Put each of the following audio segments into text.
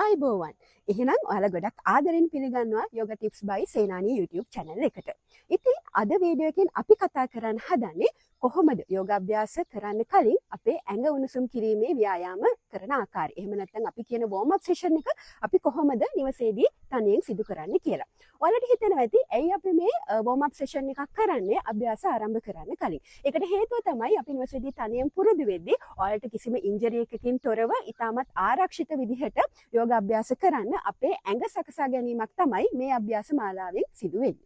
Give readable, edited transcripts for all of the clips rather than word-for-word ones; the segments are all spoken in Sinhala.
ආයිබෝවන්. එහෙනම් ඔයාලා ගොඩක් ආදරෙන් පිළිගන්නවා යෝගා ටිප්ස් by සේනානී YouTube channel එකට. ඉතින් අද වීඩියෝ එකෙන් අපි කතා කරන්න හදන්නේ කොහොමද යෝගාභ්‍යාස කරන්න කලින් අපේ ඇඟ උණුසුම් කිරීමේ ව්‍යායාම කරන ආකාරය. එහෙම නැත්නම් අපි කියන warm up session එක අපි කොහොමද නිවසේදී තනියෙන් සිදු කරන්නේ කියලා. ඔයාලට හිතෙනවා ඇති ඇයි අපි මේ warm up session එකක් කරන්නේ අභ්‍යාස ආරම්භ කරන්න කලින්. ඒකට හේතුව තමයි අපි නිවසේදී තනියෙන් පුරුදු වෙද්දී ඔයාලට කිසිම ඉන්ජරි එකකින් තොරව ඉතාමත් ආරක්ෂිත විදිහට යෝග අභ්‍යාස කරන්න අපේ ඇඟ සකසා ගැනීමක් තමයි මේ අභ්‍යාස මාලාවෙන් සිදු වෙන්නේ.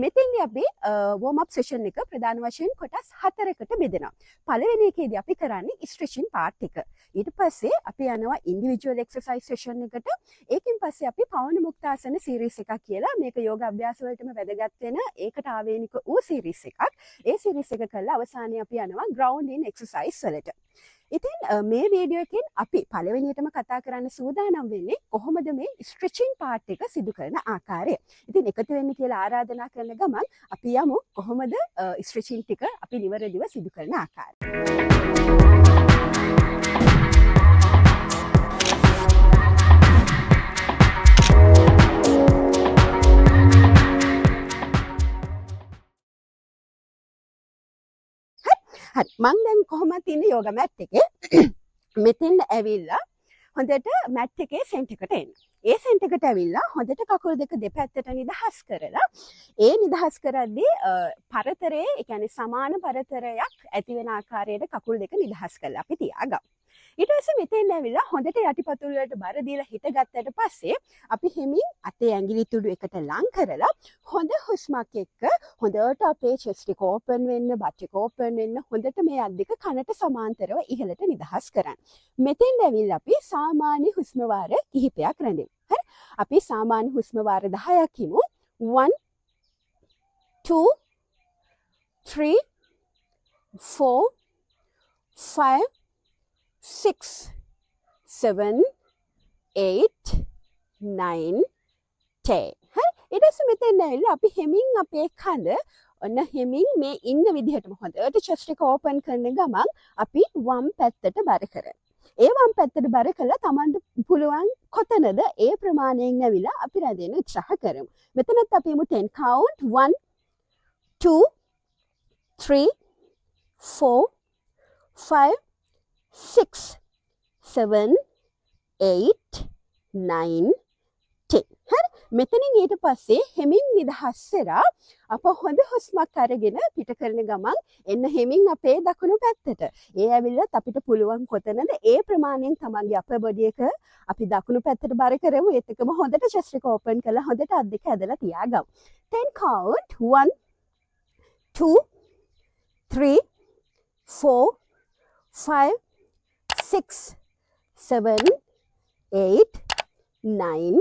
මෙතෙන්දී අපි warm up session එක ප්‍රධාන වශයෙන් කොටස් 4කට බෙදෙනවා. පළවෙනි එකේදී අපි කරන්නේ stretching part එක. ඊට පස්සේ අපි යනවා individual exercise session එකට. ඒකෙන් පස්සේ අපි පවන මුක්තාසන series එකක් කියලා මේක යෝග අභ්‍යාස වලටම වැදගත් වෙන ඒකට ආවේනික වූ series එකක්. ඒ series එක කළා අවසානයේ අපි යනවා grounding exercise වලට. ඉතින් මේ වීඩියෝ එකෙන් අපි පළවෙනියටම කතා කරන්න සූදානම් වෙන්නේ කොහොමද මේ ස්ට්‍රෙචින් පාර්ට් එක සිදු කරන ආකාරය. ඉතින් එකතු වෙන්න කියලා ආරාධනා කරන ගමන් අපි යමු කොහොමද ස්ට්‍රෙචින් ටික අපි නිවැරදිව සිදු කරන ආකාරය. හරි මම දැන් කොහොමද ඉන්නේ යෝගා මැට් එකේ මෙතෙන් ඇවිල්ලා හොඳට මැට් එකේ සෙන්ටර් එකට එන්න. ඒ සෙන්ටර් එකට ඇවිල්ලා හොඳට කකුල් දෙක දෙපැත්තට නිදහස් කරලා ඒ නිදහස් කරද්දී පරතරයේ ඒ කියන්නේ සමාන පරතරයක් ඇති වෙන ආකාරයට කකුල් දෙක නිදහස් කරලා අපි තියාගමු. ඊට පස්සේ මෙතෙන් ඇවිල්ලා හොඳට යටිපතුල් වලට බර දීලා හිටගත්තට පස්සේ අපි හිමින් අතේ ඇඟිලි තුඩු එකට ලං කරලා හොඳ හුස්මක් එක්ක හොඳට අපේ chest එක open වෙන්න, butt එක open වෙන්න හොඳට මේ අත් දෙක කනට සමාන්තරව ඉහළට නිදහස් කරන්න. මෙතෙන් ඇවිල්ලා අපි සාමාන්‍ය හුස්ම වාර කිහිපයක් රැඳෙමු. හරි? අපි සාමාන්‍ය හුස්ම වාර 10ක් හිමු. 1 2 3 4 5 6 7 8 9 10. හරි ඊට පස්සේ මෙතෙන් ඇවිල්ලා අපි හෙමින් අපේ කඳ ඔන්න හෙමින් මේ ඉන්න විදිහටම හොඳට chest එක open කරන ගමන් අපි වම් පැත්තට බර කරනවා. ඒ වම් පැත්තට බර කළා Tamanට පුළුවන් කොතනද ඒ ප්‍රමාණයෙන් ඇවිල්ලා අපි රැඳෙන්න උත්සාහ කරමු. මෙතනත් අපි යමු 10 count 1 2 3 4 5 6 7 8 9 10. හරි මෙතනින් ඊට පස්සේ හෙමින් නිදහස් වෙලා අප හොඳ හුස්මක් අරගෙන පිට කරන ගමන් එන්න හෙමින් අපේ දකුණු පැත්තට. ඒ ඇවිල්ලත් අපිට පුළුවන් කොතනද ඒ ප්‍රමාණයෙන් තමන්ගේ අපේ බොඩි එක අපි දකුණු පැත්තට බර කරමු. ඒත් එකම හොඳට chest එක open කරලා හොඳට අත් දෙක ඇදලා තියාගමු. 10 count 1 2 3 4 5 6 7 8 9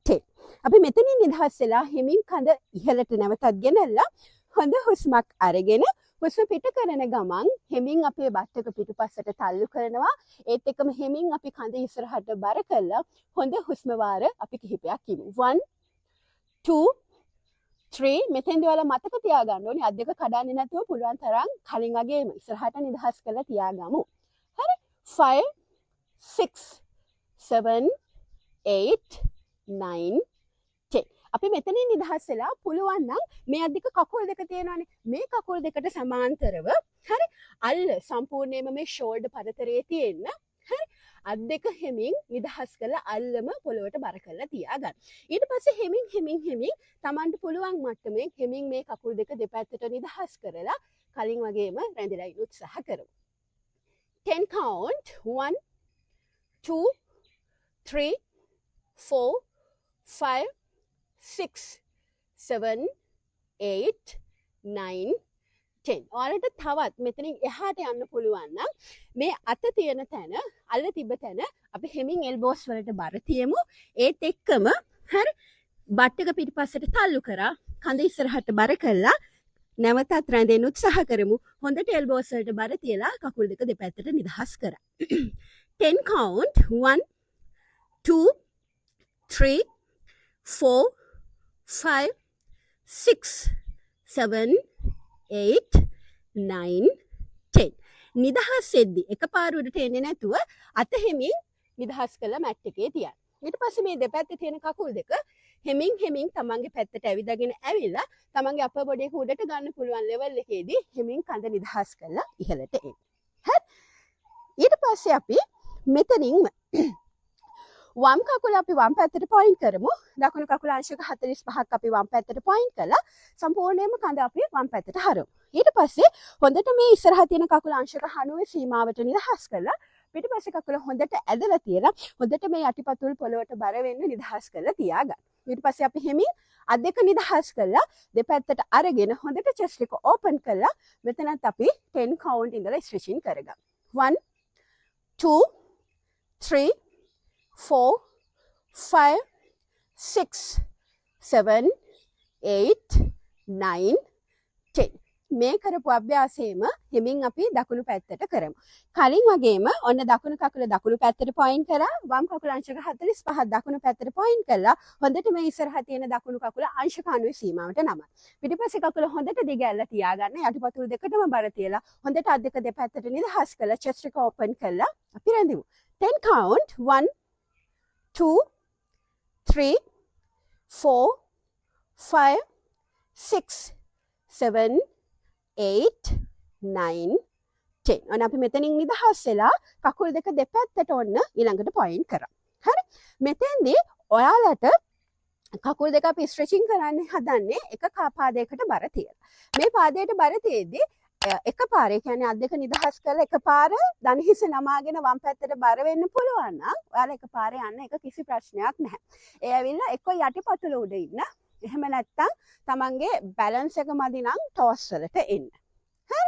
10. අපි මෙතනින් නිදහස් වෙලා හිමින් කඳ ඉහළට නැවතත් ගෙනල්ලා හොඳ හුස්මක් අරගෙන හුස්ම පිට කරන ගමන් හිමින් අපේ බත් එක පිටුපස්සට තල්ලු කරනවා. ඒත් එකම හිමින් අපි කඳ ඉස්සරහට බර කරලා හොඳ හුස්ම වාර අපි කිහිපයක් ඉමු. 1 2 3 මෙතෙන්දී ඔයාලා මතක තියාගන්න ඕනේ අත් දෙක කඩන්නේ නැතුව පුළුවන් තරම් කලින් වගේම ඉස්සරහට නිදහස් කරලා තියාගමු. හරි 5 6 7 8 9 10. අපි මෙතනින් නිදහස් වෙලා පුළුවන් නම් මේ අත් දෙක කකුල් දෙක තියෙනවානේ මේ කකුල් දෙකට සමාන්තරව හරි අල්ල සම්පූර්ණයෙන්ම මේ ෂෝල්ඩර් පරතරයේ තියෙන්න හරි අත් දෙක හිමින් නිදහස් කරලා අල්ලම පොළොවට බර කරලා තියාගන්න. ඊට පස්සේ හිමින් Tamanට පුළුවන් මට්ටමෙන් හිමින් මේ කකුල් දෙක දෙපැත්තට නිදහස් කරලා කලින් වගේම රැඳිලා ඉන්න උත්සාහ කරමු. 10 count 1 2 3 4 5 6 7 8 9 10. ඔයාලට තවත් මෙතනින් එහාට යන්න පුළුවන් නම් මේ අත තියෙන තැන අල්ල තිබ්බ තැන අපි හෙමින් එල්බෝස් වලට බර තියමු. ඒත් එක්කම හරි බට් එක පිටිපස්සට තල්ලු කරා කඳ ඉස්සරහට බර කළා නැවතත් රැඳෙන්න උත්සාහ කරමු. හොඳට එල්බෝස් වලට බර තියලා කකුල් දෙක දෙපැත්තට නිදහස් කරා. 10 count 1 2 3 4 5 6 7 8 9 10. නිදහස් වෙද්දි එකපාර උඩට එන්නේ නැතුව අත හිමින් නිදහස් කරලා මැට් එකේ තියන්න. ඊට පස්සේ මේ දෙපැත්තේ තියෙන කකුල් දෙක හෙමින් තමන්ගේ පැත්තට ඇවිදගෙන ඇවිල්ලා තමන්ගේ අපර් බොඩි එක උඩට ගන්න පුළුවන් ලෙවල් එකේදී හෙමින් කඳ නිදහස් කරලා ඉහළට එන්න. හරි. ඊට පස්සේ අපි මෙතනින්ම වම් කකුල අපි වම් පැත්තට පොයින්ට් කරමු. දකුණු කකුල අංශක 45ක් අපි වම් පැත්තට පොයින්ට් කළා. සම්පූර්ණයෙන්ම කඳ අපි වම් පැත්තට හරවමු. ඊට පස්සේ හොඳට මේ ඉස්සරහා තියෙන කකුල අංශක 90 සීමාවට නිදහස් කරලා පිටිපස්සේ කකුල හොඳට ඇදලා තියලා හොඳට මේ යටිපතුල් පොළවට බර වෙන්න නිදහස් කරලා තියාගන්න. ඊට පස්සේ අපි හිමින් අත් දෙක නිදහස් කරලා දෙපැත්තට අරගෙන හොඳට chest එක open කරලා මෙතනත් අපි 10 count ඉඳලා stretching කරගමු. 1 2 3 4 5 6 7 8 9 10 මේ කරපු අභ්‍යාසයේම හිමින් අපි දකුණු පැත්තට කරමු. කලින් වගේම ඔන්න දකුණු කකුල දකුණු පැත්තට පොයින්ට් කරා, වම් කකුල අංශක 45ක් දකුණු පැත්තට පොයින්ට් කළා. හොඳට මේ ඉස්සරහා තියෙන දකුණු කකුල අංශක 90 සීමාවට නමන්න. පිටිපස්සේ කකුල හොඳට දිග ඇල්ල තියාගන්න. යටිපතුල් දෙකටම බර තියලා හොඳට අත් දෙක දෙපැත්තට නිදහස් කරලා chest එක open කරලා අපි රැඳෙමු. 10 count 1 2 3 4 5 6 7 8 9 10. ඔන්න අපි මෙතනින් නිදහස් වෙලා කකුල් දෙක දෙපැත්තට ඔන්න ඊළඟට පොයින්ට් කරා. හරි. මෙතෙන්දී ඔයාලට කකුල් දෙක අපි ස්ට්‍රෙචින් කරන්න හදන්නේ එක පාදයකට බර තියලා. මේ පාදයට බර තියේදී එකපාර ඒ කියන්නේ අත් දෙක නිදහස් කරලා එකපාර දන හිස නමාගෙන වම් පැත්තට බර වෙන්න පුළුවන් නම් ඔයාලා එකපාර යන්න එක කිසි ප්‍රශ්නයක් නැහැ. ඒ ඇවිල්ලා එක්ක යටිපතුල උඩ ඉන්න. එහෙම නැත්තම් තමන්ගේ බැලන්ස් එක මදි නම් ටෝස් වලට එන්න. හරි.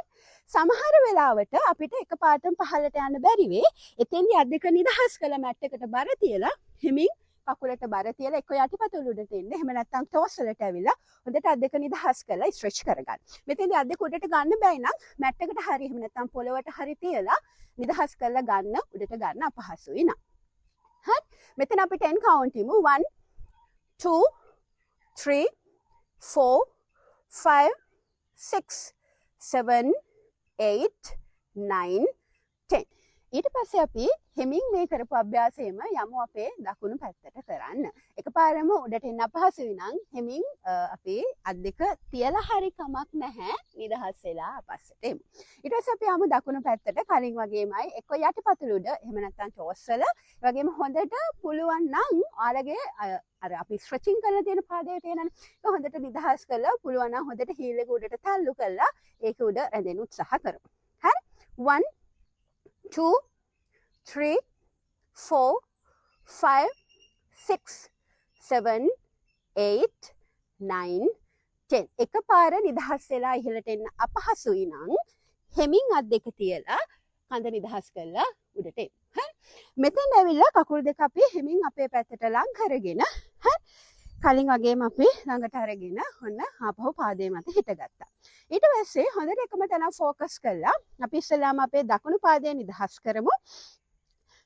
සමහර වෙලාවට අපිට එකපාරටම පහළට යන්න බැරි වෙයි. එතෙන්දී අත් දෙක නිදහස් කරලා මැට් එකට බර තියලා හිමින් කකුලට බර තියලා එක්ක යටිපතුල උඩට එන්න. එහෙම නැත්තම් ටෝස් වලට ඇවිල්ලා හොඳට අත් දෙක නිදහස් කරලා ස්ට්‍රෙච් කරගන්න. මෙතෙන්දී අත් දෙක උඩට ගන්න බැයි නම් මැට් එකට හරි එහෙම නැත්තම් පොළවට හරි තියලා නිදහස් කරලා ගන්න උඩට ගන්න අපහසුයි නා. හරි. මෙතන අපි 10 count ඉමු. 1 2 3 4 5 6 7 8 9 10. ඊට පස්සේ අපි හෙමින් මේ කරපු අභ්‍යාසයම යමු අපේ දකුණු පැත්තට කරන්න. එකපාරම උඩට එන්න අපහසුයි නම් හෙමින් අපි අත් දෙක තියලා හරි කමක් නැහැ නිදහස් වෙලා පස්සට එමු. ඊට පස්සේ අපි යමු දකුණු පැත්තට. කලින් වගේමයි එක්ක යටිපතුල උඩ එහෙම නැත්නම් ටෝස් වල. ඒ වගේම හොඳට පුළුවන් නම් ඔයාලගේ අර අපි ස්ට්‍රෙචින් කරලා තියෙන පාදයේ තියෙනනේ. ඒක හොඳට නිදහස් කරලා පුළුවන් නම් හොඳට හීල් එක උඩට තල්ලු කරලා ඒක උඩ රැඳෙන්න උත්සාහ කරමු. හරි? 1 2 3 4 5 6 7 8 9 10. එකපාර නිදහස් වෙලා ඉහළට එන්න අපහසුයි නම් හෙමින් අත් දෙක තියලා කඳ නිදහස් කරලා උඩට එන්න. හරි. මෙතෙන් ඇවිල්ලා කකුල් දෙක අපි හෙමින් අපේ පැත්තට ලං කරගෙන හරි. කලින් වගේම අපි ළඟට අරගෙන ඔන්න ආපහු පාදයේ මත හිටගත්තා. ඊට පස්සේ හොඳට එකම තැන ફોකස් කරලා අපි ඉස්සෙල්ලාම අපේ දකුණු පාදය නිදහස් කරමු.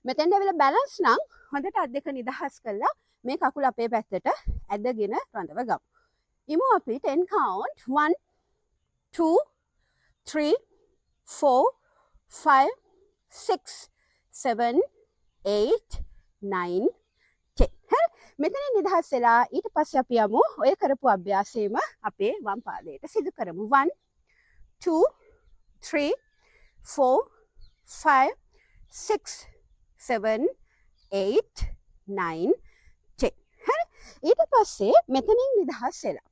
මෙතෙන් ඇවිල්ලා බැලන්ස් නම් හොඳට අත් දෙක නිදහස් කරලා මේ කකුල අපේ පැත්තට ඇදගෙන රඳව ගමු. ඉමු අපි 10 count 1 2 3 4 5 6 7 8 9 10. හරි. මෙතන නිදහස් වෙලා ඊට පස්සේ අපි යමු ඔය කරපු අභ්‍යාසයේම අපේ වම් පාදයට සිදු කරමු. 1 2 3 4 5 6 7 8 9 10. හරි. ඊට පස්සේ මෙතනින් නිදහස් වෙලා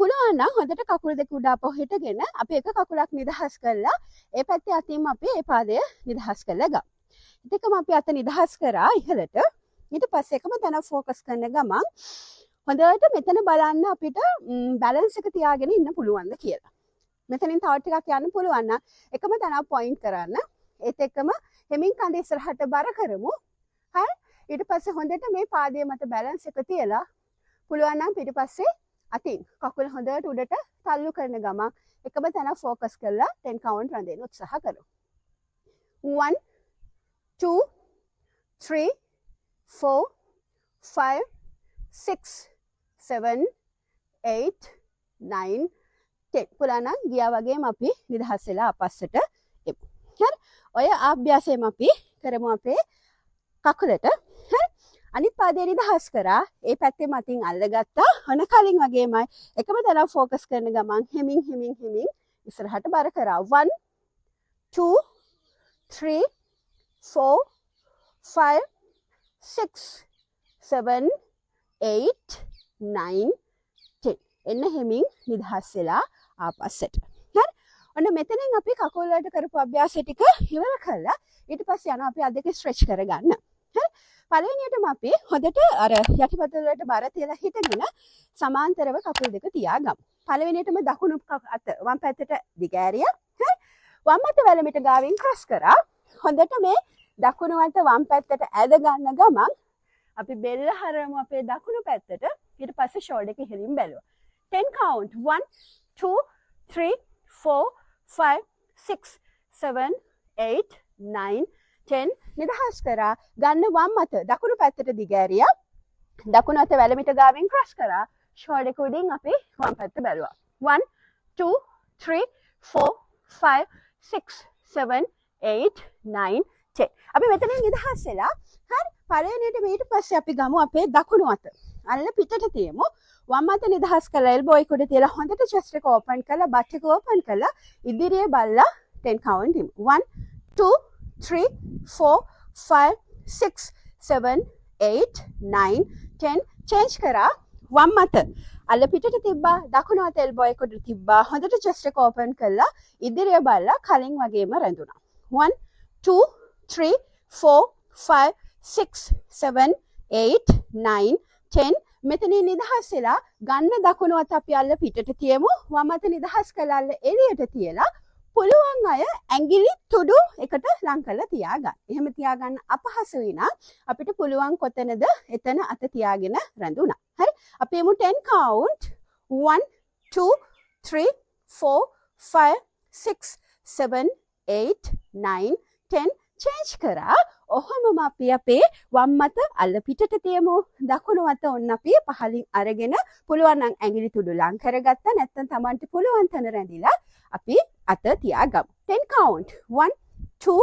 පුළුවන් නම් හොඳට කකුල් දෙක උඩ අපව හිටගෙන අපි එක කකුලක් නිදහස් කරලා ඒ පැත්තේ අතින්ම අපි ඒ පාදය නිදහස් කරලා ගමු. ඊටකම අපි අත නිදහස් කරා ඉහළට. ඊට පස්සේ එකම තැන ફોකස් කරන ගමන් හොඳට මෙතන බලන්න අපිට බැලන්ස් එක තියාගෙන ඉන්න පුළුවන්ද කියලා. මෙතනින් තව ටිකක් යන්න පුළුවන් නම් එකම තැන පොයින්ට් කරන්න. ඒත් එක්කම හෙමින් කඳ ඉස්සරහට බර කරමු. හරි. ඊට පස්සේ හොඳට මේ පාදයේ මත බැලන්ස් එක තියලා පුළුවන් නම් පිටිපස්සේ අතින් කකුල හොඳට උඩට තල්ලු කරන ගමන් එකම තැන ફોකස් කරලා 10 count රැඳෙන්න උත්සාහ කරමු. 1 2 3 4 5 6 7 8 9 10. පුළුවන් නම් ගියා වගේම අපි නිදහස් වෙලා අපස්සට එමු. හරි. ඔය අභ්‍යාසයෙන් අපි කරමු අපේ කකුලට. හරි. අනිත් පාදේ නිදහස් කරා. ඒ පැත්තේ මතින් අල්ලගත්තා. ඔන්න කලින් වගේමයි. එකම තැන ફોකස් කරන ගමන් හිමින් ඉස්සරහට බර කරා. 1 2 3 4 5 6 7 8 9 10. එන්න හිමින් නිදහස් වෙලා ආපස්සට. හරි. ඔන්න මෙතනින් අපි කකුල් වලට කරපු අභ්‍යාසය ටික ඉවර කළා. ඊට පස්සේ යනවා අපි අත් දෙක ස්ට්‍රෙච් කරගන්න. හරි. පළවෙනියටම අපි හොඳට අර යටිපතුල් වලට බර තියලා හිටගෙන සමාන්තරව කකුල් දෙක තියාගමු. පළවෙනියටම දකුණු අත වම් පැත්තට දිගෑරියා. හරි. වම් අත වැලමිට ගාවින් ක්‍රොස් කරා. හොඳට මේ දකුණු අත වම් පැත්තට ඇද ගන්න ගමන් අපි බෙල්ල හරමු අපේ දකුණු පැත්තට. ඊට පස්සේ ෂෝල්ඩර් එක ඉහළින් බැලුවා. 10 count 1 2 3 4 5 6 7 8 9 10 නිදහස් කරා. ගන්න වම් අත දකුණු පැත්තට දිගෑරියා. දකුණු අත වැලමිට ගාවින් ක්‍රොස් කරා. ෂෝල්ඩර් එක උඩින් අපි වම් පැත්ත බැලුවා. 1 2 3 4 5 6 7 8 9 10. අපි මෙතනින් නිදහස් වෙලා. හරි. පළවෙනියට ඊට පස්සේ අපි ගමු අපේ දකුණු අත. අල්ල පිටට තියමු. වම් අත නිදහස් කරලා එල්බෝ එක උඩ තියලා හොඳට chest එක open කරලා butt එක open කරලා ඉදිරියේ බලලා 10 count දෙමු. 1 2 3 4 5 6 7 8 9 10 change කරා. වම් අත අල්ල පිටට තිබ්බා. දකුණු අත එල්බෝ එක උඩ තිබ්බා. හොඳට chest එක open කරලා ඉදිරියේ බලලා කලින් වගේම රැඳුණා. 1 2 3 4 5 6 7 8 9 10 මෙතනින් නිදහස් වෙලා ගන්න දකුණු අත අපි අල්ල පිටට තියමු. වම් අත නිදහස් කරලා අල්ල එළියට තියලා පුළුවන් අය ඇඟිලි තුඩු එකට ලං කරලා තියාගන්න. එහෙම තියාගන්න අපහසුයි නම් අපිට පුළුවන් කොතනද එතන අත තියාගෙන රැඳුණා. හරි. අපි එමු 10 count 1 2 3 4 5 6 7 8 9 10 change කරා. ඔහොමම අපි අපේ වම් අත අල්ල පිටට තියමු. දකුණු අත ඔන්න අපි පහලින් අරගෙන පුළුවන් නම් ඇඟිලි තුඩු ලං කරගත්තා. නැත්නම් Tamanට පුළුවන් තැන රැඳිලා අපි අත තියාගමු. 10 count 1 2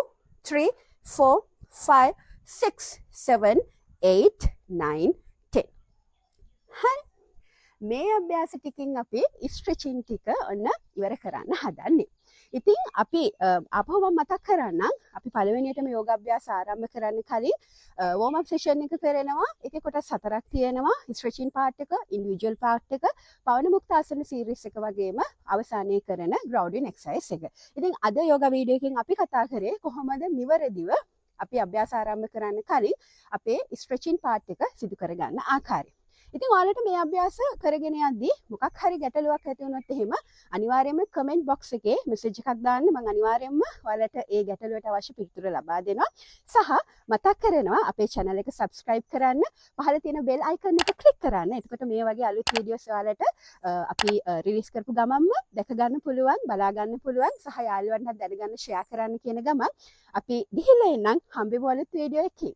3 4 5 6 7 8 9 10. හරි. මේ අභ්‍යාස ටිකින් අපි ස්ට්‍රෙචින් ටික ඔන්න ඉවර කරන්න හදන්නේ. ඉතින් අපි අපව මතක් කරන්නම් අපි පළවෙනියටම යෝගාභ්‍යාස ආරම්භ කරන්න කලින් වෝම් අප් සෙෂන් එක කරනවා. ඒකේ කොටස් 4ක් තියෙනවා. ස්ට්‍රෙචින් පාර්ට් එක, ඉන්ඩිවිජුවල් පාර්ට් එක, පවන මුක්ත ආසන සීරීස් එක වගේම අවසානයේ කරන ග්‍රවුන්ඩින් එක්සර්සයිස් එක. ඉතින් අද යෝගා වීඩියෝ එකෙන් අපි කතා කරේ කොහොමද නිවැරදිව අපි අභ්‍යාස ආරම්භ කරන්න කලින් අපේ ස්ට්‍රෙචින් පාර්ට් එක සිදු කරගන්න ආකාරය. ඉතින් ඔයාලට මේ අභ්‍යාස කරගෙන යද්දී මොකක් හරි ගැටලුවක් ඇති වුණොත් එහෙම අනිවාර්යයෙන්ම කමෙන්ට් බොක්ස් එකේ මෙසේජ් එකක් දාන්න. මම අනිවාර්යයෙන්ම ඔයාලට ඒ ගැටලුවට අවශ්‍ය පිළිතුර ලබා දෙනවා. සහ මතක් කරනවා අපේ channel එක subscribe කරන්න, පහළ තියෙන bell icon එක click කරන්න. එතකොට මේ වගේ අලුත් වීඩියෝස් ඔයාලට අපි රිලීස් කරපු ගමන්ම දැක ගන්න පුළුවන්, බලා ගන්න පුළුවන්. සහ යාළුවන්ටත් දැනගන්න share කරන්න කියන ගමන් අපි ගිහිල්ලා එන්නම් හම්බෙමු අලුත් වීඩියෝ එකකින්.